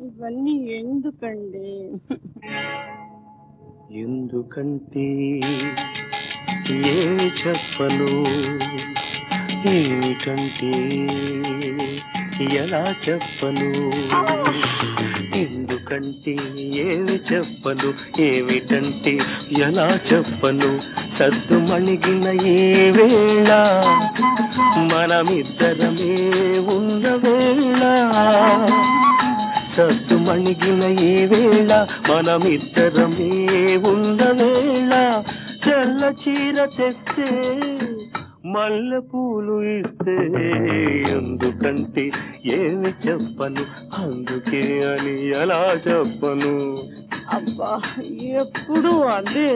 ఇవన్నీ ఎందుకండి? ఎందుకంటే ఏమి చెప్పను, ఏమిటంటే ఎలా చెప్పను. ఎందుకంటే ఏమి చెప్పను, ఏమిటంటే ఎలా చెప్పను. సద్దు మణిగిన ఈ వేళ మనమిద్దరమే ఉన్న వేళ, సద్దు మణిగిన ఈ వేళ మనమిద్దరమే ఉన్న వేళ. తెల్ల చీర తెస్తే మల్లె పూలు ఇస్తే ఎందుకంటే ఏమి చెప్పను, అందుకే అని ఎలా చెప్పను. అబ్బా, ఎప్పుడు అదే.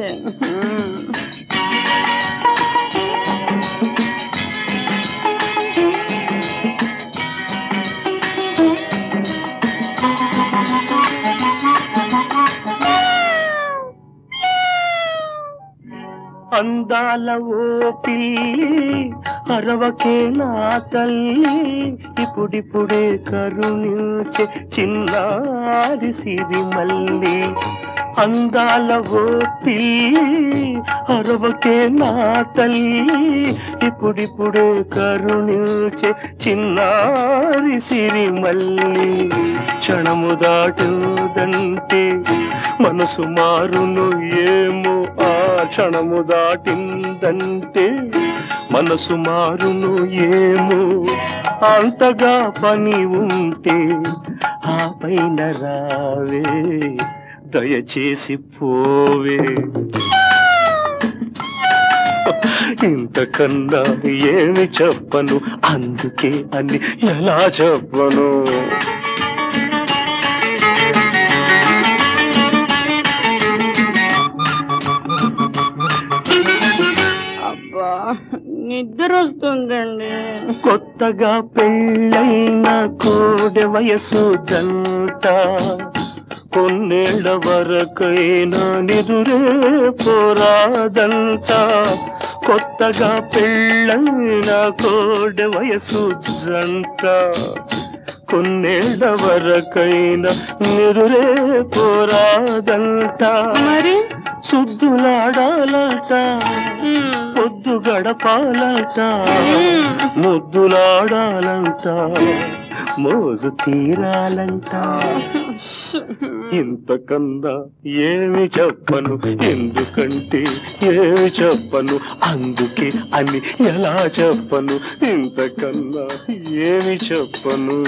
అందాల ఓ పిల్లి అరవకే నా తల్లి, ఇప్పుడిప్పుడే కరుణించే చిన్నారి సిరిమల్లి. అందాల ఓ పిల్లి అరవకే నా తల్లి, ఇప్పుడిప్పుడే కరుణించే చిన్నారి సిరిమల్లి. క్షణము దాటుదంటే మనసు మారును ఏమో, ఆ క్షణము దాటిందంటే మనసు మారును ఏమో. అంతగా పని ఉంటే ఆ పైన రావే, దయచేసి పోవే. ఇంతకన్నా ఏమి చెప్పను, అందుకే అని ఎలా చెప్పను. నిద్ర వస్తుందండి. కొత్తగా పెళ్ళైన కోడె వయసు జంట కొన్నేళ్ల వరకైనా నిదురే పోరాదంట. కొత్తగా పెళ్ళైన కోడె వయసు జంట కొన్నేళ్ల వరకైనా నిదురే పోరాదంట. మరి సుద్దులాడాలట, పొద్దు గడపాలట, ముద్దులాడాలంట, మోజు తీరాలంట. ఇంతకన్నా ఏమి చెప్పను, ఎందుకంటే ఏమి చెప్పను, అందుకే అని ఎలా చెప్పను. ఇంతకన్నా ఏమి చెప్పను.